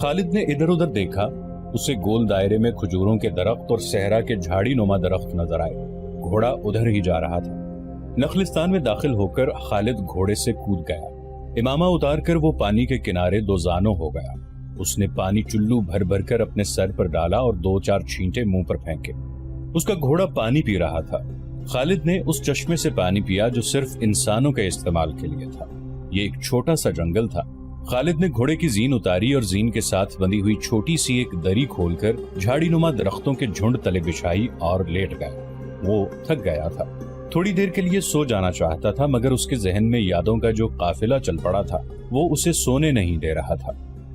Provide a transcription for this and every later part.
خالد نے ادھر ادھر دیکھا، اسے گول دائرے میں کھجوروں کے درخت اور صحرا کے جھاڑی نما درخت نظر آئے۔ گھوڑا ادھر ہی جا رہا تھا۔ نخلستان میں داخل ہو کر خالد گھوڑے سے کود گیا۔ امامہ اتار کر وہ پانی کے کنارے دو زانوں ہو گیا۔ اس نے پانی چلو بھر بھر کر اپنے سر پر ڈالا اور 2-4 چھینٹے منہ پر پھینکے۔ اس کا گھوڑا پانی پی رہا تھا۔ خالد نے اس چشمے سے پانی پیا جو صرف انسانوں کے استعمال کے لیے تھا۔ یہ ایک چھوٹا سا جنگل تھا۔ خالد نے گھوڑے کی زین اتاری اور زین کے ساتھ بندی ہوئی چھوٹی سی ایک دری کھول کر جھاڑی نما درختوں کے جھنڈ تلے بچھائی اور لیٹ گیا۔ وہ تھک گیا تھا، تھوڑی دیر کے لیے سو جانا چاہتا تھا، مگر اس کے ذہن میں یادوں کا جو قافلہ چل پڑا تھا وہ اسے سونے نہیں دے رہا تھا۔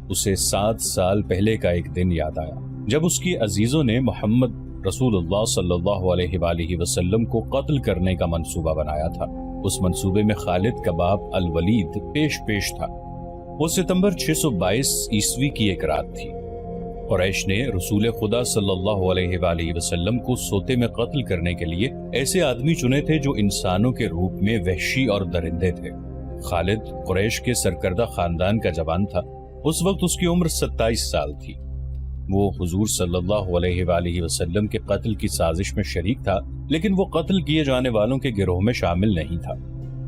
اسے 7 سال پہلے کا ایک دن یاد آیا جب اس کی عزیزوں نے محمد رسول اللہ صلی اللہ علیہ وآلہ وسلم کو قتل کرنے کا منصوبہ بنایا تھا۔ اس منصوبے میں خالد کا باپ الولید پیش تھا۔ وہ ستمبر 622 عیسوی کی ایک رات تھی۔ قریش نے رسول خدا صلی اللہ علیہ وآلہ وسلم کو سوتے میں قتل کرنے کے لیے ایسے آدمی چنے تھے جو انسانوں کے روپ میں وحشی اور درندے تھے۔ خالد قریش کے سرکردہ خاندان کا جوان تھا۔ اس وقت اس کی عمر 27 سال تھی۔ وہ حضور صلی اللہ علیہ وآلہ وسلم کے قتل کی سازش میں شریک تھا، لیکن وہ قتل کیے جانے والوں کے گروہ میں شامل نہیں تھا۔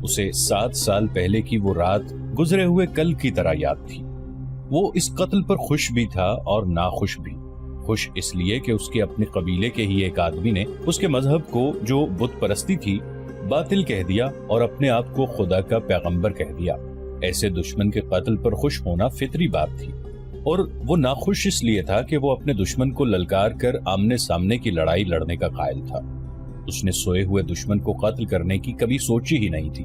اسے 7 سال پہلے کی وہ رات گزرے ہوئے کل کی طرح یاد تھی۔ وہ اس قتل پر خوش بھی تھا اور ناخوش بھی۔ خوش اس لیے کہ اس کے اپنے قبیلے کے ہی ایک آدمی نے اس کے مذہب کو، جو بت پرستی تھی، باطل کہہ دیا اور اپنے آپ کو خدا کا پیغمبر کہہ دیا۔ ایسے دشمن کے قتل پر خوش ہونا فطری بات تھی، اور وہ ناخوش اس لیے تھا کہ وہ اپنے دشمن کو للکار کر آمنے سامنے کی لڑائی لڑنے کا قائل تھا۔ اس نے سوئے ہوئے دشمن کو قتل کرنے کی کبھی سوچی ہی نہیں تھی۔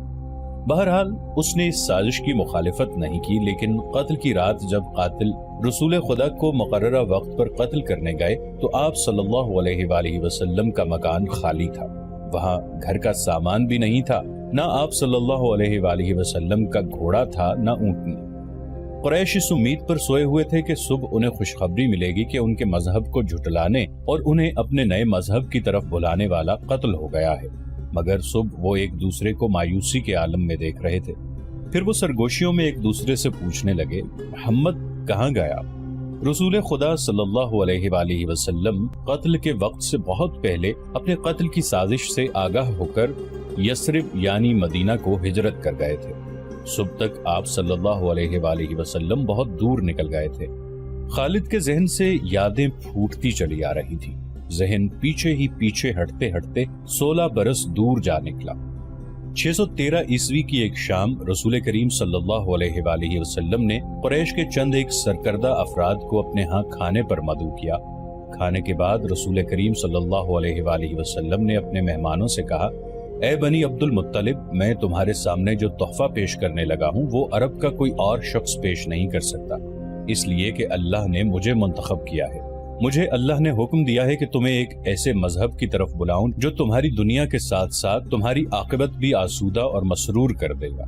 بہرحال اس نے اس سازش کی مخالفت نہیں کی، لیکن قتل کی رات جب قاتل رسول خدا کو مقررہ وقت پر قتل کرنے گئے تو آپ صلی اللہ علیہ وآلہ وسلم کا مکان خالی تھا۔ وہاں گھر کا سامان بھی نہیں تھا، نہ آپ صلی اللہ علیہ وآلہ وسلم کا گھوڑا تھا، نہ اونٹنی۔ قریش اس امید پر سوئے ہوئے تھے کہ صبح انہیں خوشخبری ملے گی کہ ان کے مذہب کو جھٹلانے اور انہیں اپنے نئے مذہب کی طرف بلانے والا قتل ہو گیا ہے، مگر صبح وہ ایک دوسرے کو مایوسی کے عالم میں دیکھ رہے تھے۔ پھر وہ سرگوشیوں میں ایک دوسرے سے پوچھنے لگے، محمد کہاں گیا؟ رسول خدا صلی اللہ علیہ وآلہ وسلم قتل کے وقت سے بہت پہلے اپنے قتل کی سازش سے آگاہ ہو کر یثرب یعنی مدینہ کو ہجرت کر گئے تھے۔ صبح تک آپ صلی اللہ علیہ وآلہ وسلم بہت دور نکل گئے تھے۔ خالد کے ذہن سے یادیں پھوٹتی چلی آ رہی تھی۔ ذہن پیچھے ہی پیچھے ہٹتے ہٹتے 16 برس دور جا نکلا۔ 613 عیسوی کی ایک شام رسول کریم صلی اللہ علیہ وآلہ وسلم نے قریش کے چند ایک سرکردہ افراد کو اپنے ہاں کھانے پر مدعو کیا۔ کھانے کے بعد رسول کریم صلی اللہ علیہ وآلہ وسلم نے اپنے مہمانوں سے کہا، اے بنی عبد المطلب، میں تمہارے سامنے جو تحفہ پیش کرنے لگا ہوں وہ عرب کا کوئی اور شخص پیش نہیں کر سکتا، اس لیے کہ اللہ نے مجھے منتخب کیا ہے۔ مجھے اللہ نے حکم دیا ہے کہ تمہیں ایک ایسے مذہب کی طرف بلاؤں جو تمہاری دنیا کے ساتھ ساتھ تمہاری عاقبت بھی آسودہ اور مسرور کر دے گا۔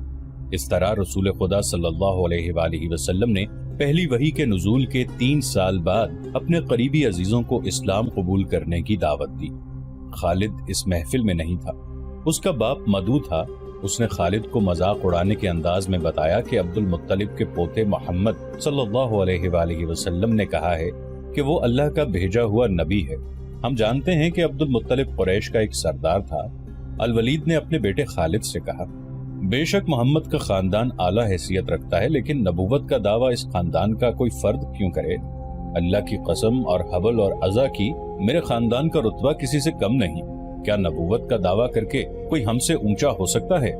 اس طرح رسول خدا صلی اللہ علیہ وآلہ وسلم نے پہلی وحی کے نزول کے 3 سال بعد اپنے قریبی عزیزوں کو اسلام قبول کرنے کی دعوت دی۔ خالد اس محفل میں نہیں تھا، اس کا باپ مدعو تھا۔ اس نے خالد کو مذاق اڑانے کے انداز میں بتایا کہ عبد المطلب کے پوتے محمد صلی اللہ علیہ وآلہ وسلم نے کہا ہے کہ وہ اللہ کا بھیجا ہوا نبی ہے۔ ہم جانتے ہیں کہ عبد المطلب قریش کا ایک سردار تھا۔ الولید نے اپنے بیٹے خالد سے کہا، بے شک محمد کا خاندان اعلیٰ حیثیت رکھتا ہے، لیکن نبوت کا دعویٰ اس خاندان کا کوئی فرد کیوں کرے؟ اللہ کی قسم اور حبل اور عزا کی، میرے خاندان کا رتبہ کسی سے کم نہیں۔ کیا نبوت کا دعویٰ کر کے کوئی ہم سے اونچا ہو سکتا ہے؟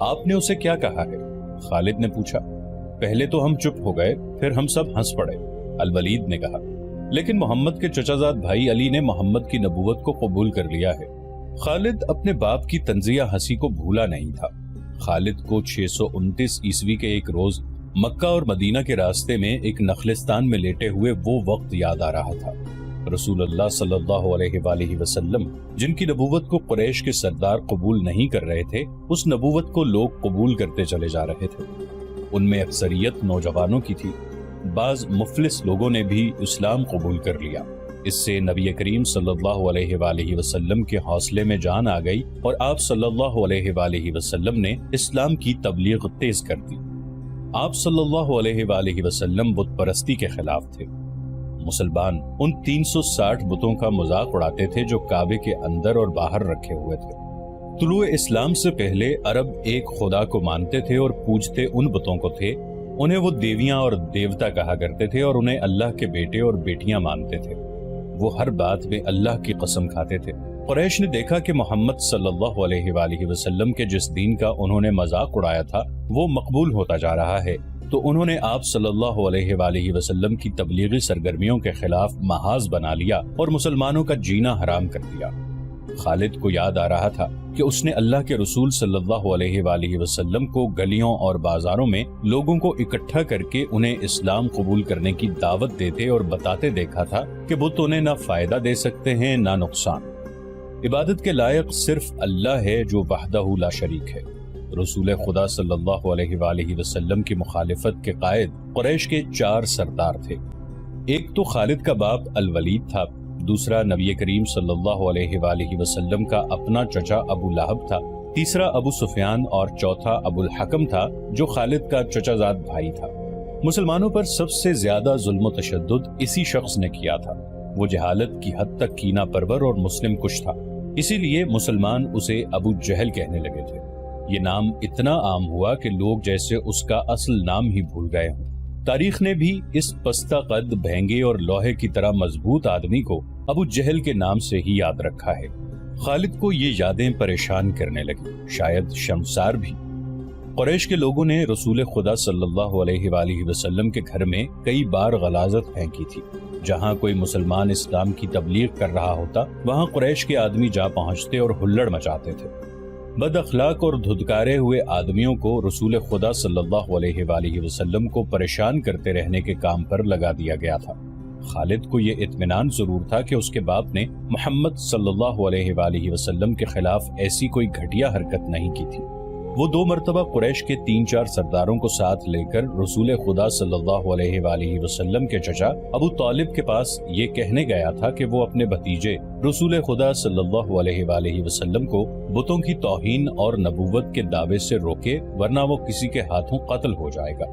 آپ نے اسے کیا کہا ہے؟ خالد نے پوچھا۔ پہلے تو ہم چپ ہو گئے، پھر ہم سب ہنس پڑے، الولید نے کہا۔ لیکن محمد کے چچا زاد بھائی علی نے محمد کی نبوت کو قبول کر لیا ہے۔ خالد اپنے باپ کی طنزیہ ہنسی کو بھولا نہیں تھا۔ خالد کو 629 عیسوی کے ایک روز مکہ اور مدینہ کے راستے میں ایک نخلستان میں لیٹے ہوئے وہ وقت یاد آ رہا تھا۔ رسول اللہ صلی اللہ علیہ وآلہ وسلم جن کی نبوت کو قریش کے سردار قبول نہیں کر رہے تھے، اس نبوت کو لوگ قبول کرتے چلے جا رہے تھے۔ ان میں اکثریت نوجوانوں کی تھی، بعض مفلس لوگوں نے بھی اسلام قبول کر لیا۔ اس سے نبی کریم صلی اللہ علیہ وآلہ وسلم کے حوصلے میں جان آ گئی اور آپ صلی اللہ علیہ وآلہ وسلم نے اسلام کی تبلیغ تیز کر دی۔ آپ صلی اللہ علیہ وآلہ وسلم بت پرستی کے خلاف تھے۔ مسلمان ان 360 بتوں کا مذاق اڑاتے تھے جو کعبے کے اندر اور باہر رکھے ہوئے تھے۔ طلوع اسلام سے پہلے عرب ایک خدا کو مانتے تھے اور پوجتے ان بتوں کو تھے۔ انہیں وہ دیویاں اور دیوتا کہا کرتے تھے اور انہیں اللہ کے بیٹے اور بیٹیاں مانتے تھے۔ وہ ہر بات میں اللہ کی قسم کھاتے تھے۔ قریش نے دیکھا کہ محمد صلی اللہ علیہ وآلہ وسلم کے جس دین کا انہوں نے مذاق اڑایا تھا وہ مقبول ہوتا جا رہا ہے، تو انہوں نے آپ صلی اللہ علیہ وآلہ وسلم کی تبلیغی سرگرمیوں کے خلاف محاذ بنا لیا اور مسلمانوں کا جینا حرام کر دیا۔ خالد کو یاد آ رہا تھا کہ اس نے اللہ کے رسول صلی اللہ علیہ وآلہ وسلم کو گلیوں اور بازاروں میں لوگوں کو اکٹھا کر کے انہیں اسلام قبول کرنے کی دعوت دیتے اور بتاتے دیکھا تھا کہ بت انہیں نہ فائدہ دے سکتے ہیں نہ نقصان۔ عبادت کے لائق صرف اللہ ہے جو وحدہ لا شریک ہے۔ رسول خدا صلی اللہ علیہ وآلہ وسلم کی مخالفت کے قائد قریش کے 4 سردار تھے۔ ایک تو خالد کا باپ الولید تھا، دوسرا نبی کریم صلی اللہ علیہ وآلہ وسلم کا اپنا چچا ابو لہب تھا، تیسرا ابو سفیان اور چوتھا ابو الحکم تھا جو خالد کا چچا زاد بھائی تھا۔ مسلمانوں پر سب سے زیادہ ظلم و تشدد اسی شخص نے کیا تھا۔ وہ جہالت کی حد تک کینہ پرور اور مسلم کش تھا، اسی لیے مسلمان اسے ابو جہل کہنے لگے تھے۔ یہ نام اتنا عام ہوا کہ لوگ جیسے اس کا اصل نام ہی بھول گئے ہوں۔ تاریخ نے بھی اس پستہ قد، بھینگے اور لوہے کی طرح مضبوط آدمی کو ابو جہل کے نام سے ہی یاد رکھا ہے۔ خالد کو یہ یادیں پریشان کرنے لگی، شاید شرمسار بھی۔ قریش کے لوگوں نے رسول خدا صلی اللہ علیہ وآلہ وسلم کے گھر میں کئی بار غلاظت پھینکی تھی۔ جہاں کوئی مسلمان اسلام کی تبلیغ کر رہا ہوتا وہاں قریش کے آدمی جا پہنچتے اور ہلڑ مچاتے تھے۔ بد اخلاق اور دھدکارے ہوئے آدمیوں کو رسول خدا صلی اللہ علیہ وآلہ وسلم کو پریشان کرتے رہنے کے کام پر لگا دیا گیا تھا۔ خالد کو یہ اطمینان ضرور تھا کہ اس کے باپ نے محمد صلی اللہ علیہ وآلہ وسلم کے خلاف ایسی کوئی گھٹیا حرکت نہیں کی تھی۔ وہ 2 مرتبہ قریش کے 3-4 سرداروں کو ساتھ لے کر رسول خدا صلی اللہ علیہ وآلہ وسلم کے چچا ابو طالب کے پاس یہ کہنے گیا تھا کہ وہ اپنے بھتیجے رسول خدا صلی اللہ علیہ وآلہ وسلم کو بتوں کی توہین اور نبوت کے دعوے سے روکے، ورنہ وہ کسی کے ہاتھوں قتل ہو جائے گا۔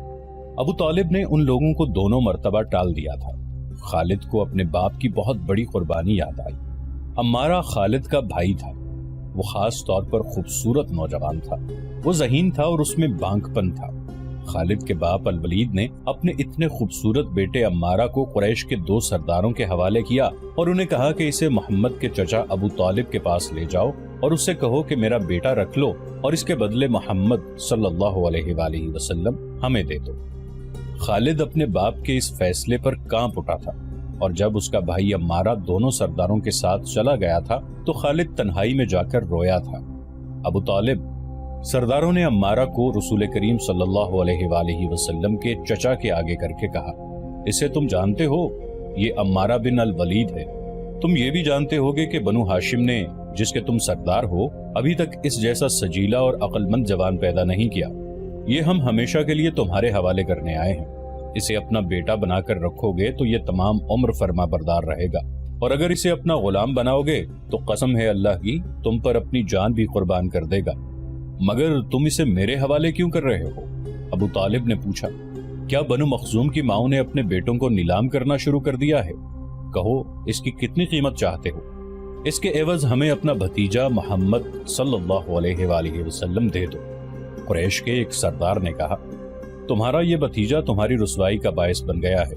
ابو طالب نے ان لوگوں کو 2 مرتبہ ٹال دیا تھا۔ خالد کو اپنے باپ کی بہت بڑی قربانی یاد آئی۔ عمارہ خالد کا بھائی تھا۔ وہ خاص طور پر خوبصورت نوجوان تھا۔ وہ ذہین تھا اور اس میں بانک پن تھا۔ خالد کے باپ الولید نے اپنے اتنے خوبصورت بیٹے عمارہ کو قریش کے 2 سرداروں کے حوالے کیا اور انہیں کہا کہ اسے محمد کے چچا ابو طالب کے پاس لے جاؤ اور اس سے کہو کہ میرا بیٹا رکھ لو اور اس کے بدلے محمد صلی اللہ علیہ وآلہ وسلم ہمیں دے دو۔ خالد اپنے باپ کے اس فیصلے پر کانپ اٹھا تھا، اور جب اس کا بھائی عمارہ دونوں سرداروں کے ساتھ چلا گیا تھا تو خالد تنہائی میں جا کر رویا تھا۔ ابو طالب، سرداروں نے عمارہ کو رسول کریم صلی اللہ علیہ وآلہ وسلم کے چچا کے آگے کر کے کہا، اسے تم جانتے ہو، یہ عمارہ بن الولید ہے۔ تم یہ بھی جانتے ہوگے کہ بنو ہاشم نے، جس کے تم سردار ہو، ابھی تک اس جیسا سجیلا اور عقل مند جوان پیدا نہیں کیا۔ یہ ہم ہمیشہ کے لیے تمہارے حوالے کرنے آئے ہیں۔ اسے اپنا بیٹا بنا کر رکھو گے تو یہ تمام عمر فرما بردار رہے گا، اور اگر اسے اپنا غلام بناؤ گے تو قسم ہے اللہ کی تم پر اپنی جان بھی قربان کر دے گا۔ مگر تم اسے میرے حوالے کیوں کر رہے ہو؟ ابو طالب نے پوچھا۔ کیا بنو مخزوم کی ماؤں نے اپنے بیٹوں کو نیلام کرنا شروع کر دیا ہے؟ کہو اس کی کتنی قیمت چاہتے ہو؟ اس کے عوض ہمیں اپنا بھتیجا محمد صلی اللہ علیہ وآلہ وسلم دے دو۔ قریش کے ایک سردار نے کہا، تمہارا یہ بھتیجا تمہاری رسوائی کا باعث بن گیا ہے۔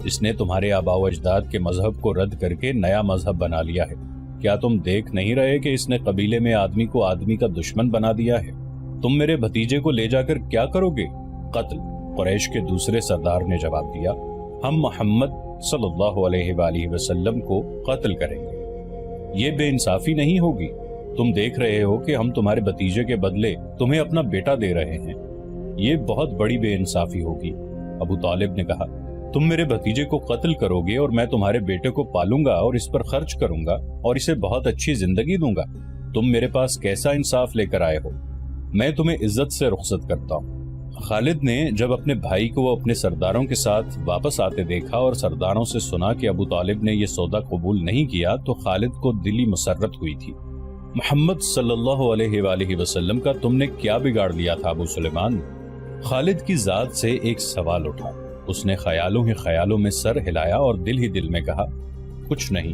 اس نے تمہارے آباء و اجداد کے مذہب کو رد کر کے نیا مذہب بنا لیا ہے۔ کیا تم دیکھ نہیں رہے کہ اس نے قبیلے میں آدمی کو آدمی کا دشمن بنا دیا ہے؟ تم میرے بھتیجے کو لے جا کر کیا کرو گے؟ قتل۔ قریش کے دوسرے سردار نے جواب دیا، ہم محمد صلی اللہ علیہ وآلہ وسلم کو قتل کریں گے۔ یہ بے انصافی نہیں ہوگی؟ تم دیکھ رہے ہو کہ ہم تمہارے بھتیجے کے بدلے تمہیں اپنا بیٹا دے رہے ہیں۔ یہ بہت بڑی بے انصافی ہوگی۔ ابو طالب نے کہا، تم میرے بھتیجے کو قتل کرو گے اور میں تمہارے بیٹے کو پالوں گا اور اس پر خرچ کروں گا اور اسے بہت اچھی زندگی دوں گا۔ تم میرے پاس کیسا انصاف لے کر آئے ہو؟ میں تمہیں عزت سے رخصت کرتا ہوں۔ خالد نے جب اپنے بھائی کو اپنے سرداروں کے ساتھ واپس آتے دیکھا اور سرداروں سے سنا کہ ابو طالب نے یہ سودا قبول نہیں کیا تو خالد کو دلی مسرت ہوئی تھی۔ محمد صلی اللہ علیہ وآلہ وسلم کا تم نے کیا بگاڑ لیا تھا ابو سلیمان؟ خالد کی ذات سے ایک سوال اٹھا۔ اس نے خیالوں ہی خیالوں میں سر ہلایا اور دل ہی دل میں کہا، کچھ نہیں،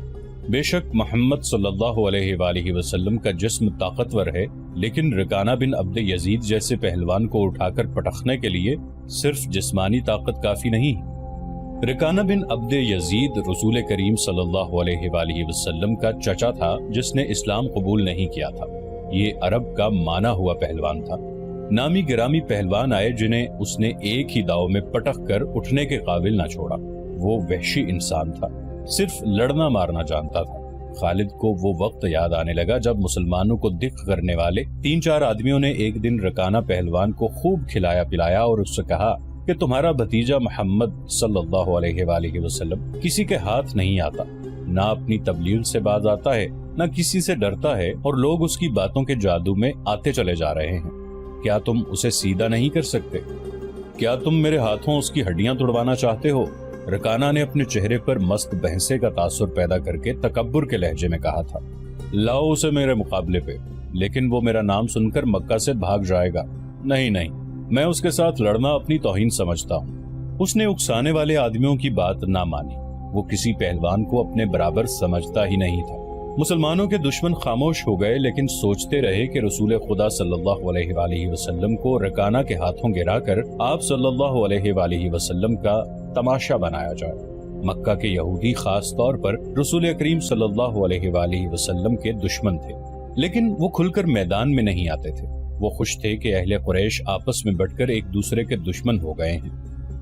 بے شک محمد صلی اللہ علیہ وآلہ وسلم کا جسم طاقتور ہے، لیکن رکانہ بن عبد یزید جیسے پہلوان کو اٹھا کر پٹخنے کے لیے صرف جسمانی طاقت کافی نہیں۔ رکانہ بن عبد یزید رسول کریم صلی اللہ علیہ وآلہ وسلم کا چچا تھا جس نے اسلام قبول نہیں کیا تھا۔ یہ عرب کا مانا ہوا پہلوان تھا۔ نامی گرامی پہلوان آئے جنہیں اس نے ایک ہی داؤ میں پٹخ کر اٹھنے کے قابل نہ چھوڑا۔ وہ وحشی انسان تھا، صرف لڑنا مارنا جانتا تھا۔ خالد کو وہ وقت یاد آنے لگا جب مسلمانوں کو دکھ کرنے والے 3-4 آدمیوں نے ایک دن رکانہ پہلوان کو خوب کھلایا پلایا اور اس سے کہا کہ تمہارا بھتیجا محمد صلی اللہ علیہ وآلہ وسلم کسی کے ہاتھ نہیں آتا، نہ اپنی تبلیغ سے باز آتا ہے، نہ کسی سے ڈرتا ہے، اور لوگ اس کی باتوں کے جادو میں آتے چلے جا رہے ہیں۔ کیا تم اسے سیدھا نہیں کر سکتے؟ کیا تم میرے ہاتھوں اس کی ہڈیاں توڑوانا چاہتے ہو؟ رکانہ نے اپنے چہرے پر مست بہنسے کا تاثر پیدا کر کے تکبر کے لہجے میں کہا تھا، لاؤ اسے میرے مقابلے پہ، لیکن وہ میرا نام سن کر مکہ سے بھاگ جائے گا۔ نہیں، میں اس کے ساتھ لڑنا اپنی توہین سمجھتا ہوں۔ اس نے اکسانے والے آدمیوں کی بات نہ مانی۔ وہ کسی پہلوان کو اپنے برابر سمجھتا ہی نہیں تھا۔ مسلمانوں کے دشمن خاموش ہو گئے، لیکن سوچتے رہے کہ رسول خدا صلی اللہ علیہ وآلہ وسلم کو رکانہ کے ہاتھوں گرا کر آپ صلی اللہ علیہ وآلہ وسلم کا تماشا بنایا جائے۔ مکہ کے یہودی خاص طور پر رسول کریم صلی اللہ علیہ وآلہ وسلم کے دشمن تھے، لیکن وہ کھل کر میدان میں نہیں آتے تھے۔ وہ خوش تھے کہ اہل قریش آپس میں بٹ کر ایک دوسرے کے دشمن ہو گئے ہیں۔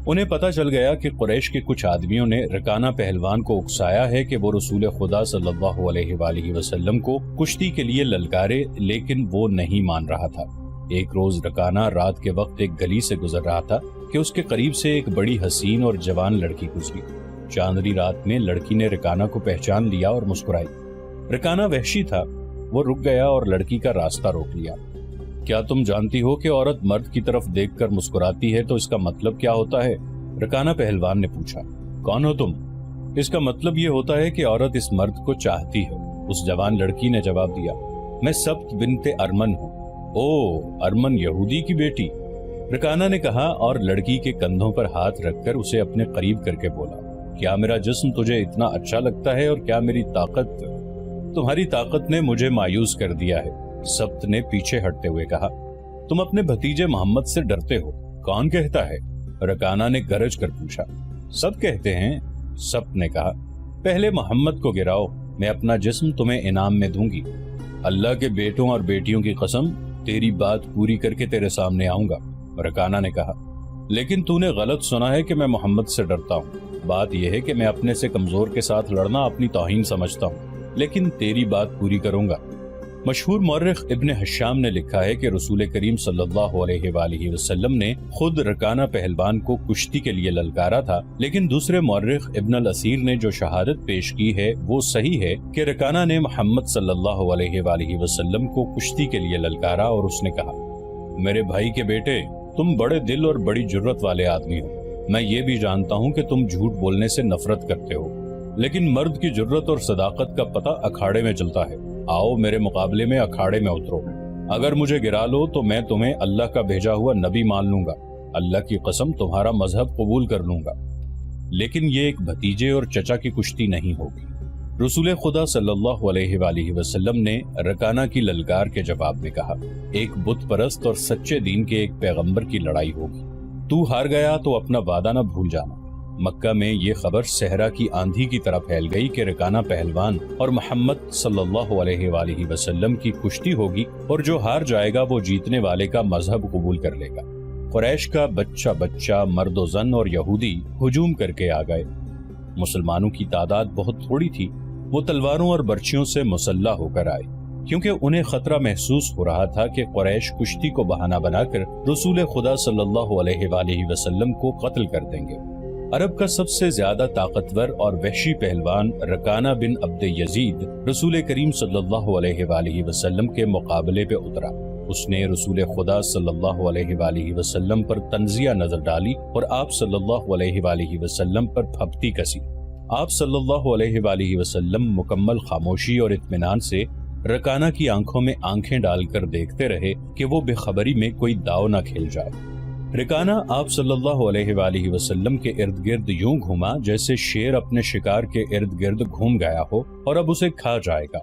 انہیں پتہ چل گیا کہ قریش کے کچھ آدمیوں نے رکانہ پہلوان کو اکسایا ہے کہ وہ رسول خدا صلی اللہ علیہ وآلہ وسلم کو کشتی کے لیے للکارے، لیکن وہ نہیں مان رہا تھا۔ ایک روز رکانہ رات کے وقت ایک گلی سے گزر رہا تھا کہ اس کے قریب سے ایک بڑی حسین اور جوان لڑکی گزری۔ چاندنی رات میں لڑکی نے رکانہ کو پہچان لیا اور مسکرائی۔ رکانہ وحشی تھا، وہ رک گیا اور لڑکی کا راستہ روک لیا۔ کیا تم جانتی ہو کہ عورت مرد کی طرف دیکھ کر مسکراتی ہے تو اس کا مطلب کیا ہوتا ہے؟ رکانہ پہلوان نے پوچھا۔ کون ہو تم؟ اس کا مطلب یہ ہوتا ہے کہ عورت اس مرد کو چاہتی ہے، اس جوان لڑکی نے جواب دیا۔ میں سبت بنت ارمن ہوں۔ او، ارمن یہودی کی بیٹی؟ رکانہ نے کہا اور لڑکی کے کندھوں پر ہاتھ رکھ کر اسے اپنے قریب کر کے بولا، کیا میرا جسم تجھے اتنا اچھا لگتا ہے اور کیا میری طاقت؟ تمہاری طاقت نے مجھے مایوس کر دیا ہے، سبت نے پیچھے ہٹتے ہوئے کہا۔ تم اپنے بھتیجے محمد سے ڈرتے ہو؟ کون کہتا ہے؟ رکانہ نے گرج کر پوچھا۔ سب کہتے ہیں، سبت نے کہا۔ پہلے محمد کو گراؤ، میں اپنا جسم تمہیں انعام میں دوں گی۔ اللہ کے بیٹوں اور بیٹیوں کی قسم، تیری بات پوری کر کے تیرے سامنے آؤں گا، رکانہ نے کہا۔ لیکن تو نے غلط سنا ہے کہ میں محمد سے ڈرتا ہوں۔ بات یہ ہے کہ میں اپنے سے کمزور کے ساتھ لڑنا اپنی توہین سمجھتا ہوں، لیکن تیری بات پوری کروں گا۔ مشہور مورخ ابن حشام نے لکھا ہے کہ رسول کریم صلی اللہ علیہ وآلہ وسلم نے خود رکانہ پہلوان کو کشتی کے لیے للکارا تھا، لیکن دوسرے مورخ ابن الاسیر نے جو شہادت پیش کی ہے وہ صحیح ہے کہ رکانہ نے محمد صلی اللہ علیہ وآلہ وسلم کو کشتی کے لیے للکارا اور اس نے کہا، میرے بھائی کے بیٹے، تم بڑے دل اور بڑی جرت والے آدمی ہو۔ میں یہ بھی جانتا ہوں کہ تم جھوٹ بولنے سے نفرت کرتے ہو، لیکن مرد کی جرت اور صداقت کا پتہ اکھاڑے میں چلتا ہے۔ آؤ میرے مقابلے میں اکھاڑے میں اترو۔ اگر مجھے گرا لو تو میں تمہیں اللہ کا بھیجا ہوا نبی مان لوں گا، اللہ کی قسم تمہارا مذہب قبول کر لوں گا، لیکن یہ ایک بھتیجے اور چچا کی کشتی نہیں ہوگی۔ رسول خدا صلی اللہ علیہ وآلہ وسلم نے رکانہ کی للکار کے جواب میں کہا، ایک بت پرست اور سچے دین کے ایک پیغمبر کی لڑائی ہوگی، تو ہار گیا تو اپنا وعدہ نہ بھول جانا۔ مکہ میں یہ خبر صحرا کی آندھی کی طرح پھیل گئی کہ رکانہ پہلوان اور محمد صلی اللہ علیہ وآلہ وسلم کی کشتی ہوگی اور جو ہار جائے گا وہ جیتنے والے کا مذہب قبول کر لے گا۔ قریش کا بچہ بچہ، مرد و زن اور یہودی ہجوم کر کے آ گئے۔ مسلمانوں کی تعداد بہت تھوڑی تھی، وہ تلواروں اور برچھیوں سے مسلح ہو کر آئے، کیونکہ انہیں خطرہ محسوس ہو رہا تھا کہ قریش کشتی کو بہانہ بنا کر رسول خدا صلی اللہ علیہ وآلہ وسلم کو قتل کر دیں گے۔ عرب کا سب سے زیادہ طاقتور اور وحشی پہلوان رکانہ بن عبد یزید رسول کریم صلی اللہ علیہ وآلہ وسلم کے مقابلے پہ اترا۔ اس نے رسول خدا صلی اللہ علیہ وآلہ وسلم پر تنزیہ نظر ڈالی اور آپ صلی اللہ علیہ وآلہ وسلم پر پھپتی کسی۔ آپ صلی اللہ علیہ وآلہ وسلم مکمل خاموشی اور اطمینان سے رکانہ کی آنکھوں میں آنکھیں ڈال کر دیکھتے رہے کہ وہ بے خبری میں کوئی داؤ نہ کھیل جائے۔ رکانہ آپ صلی اللہ علیہ وآلہ وسلم کے ارد گرد یوں گھوما جیسے شیر اپنے شکار کے ارد گرد گھوم گیا ہو اور اب اسے کھا جائے گا۔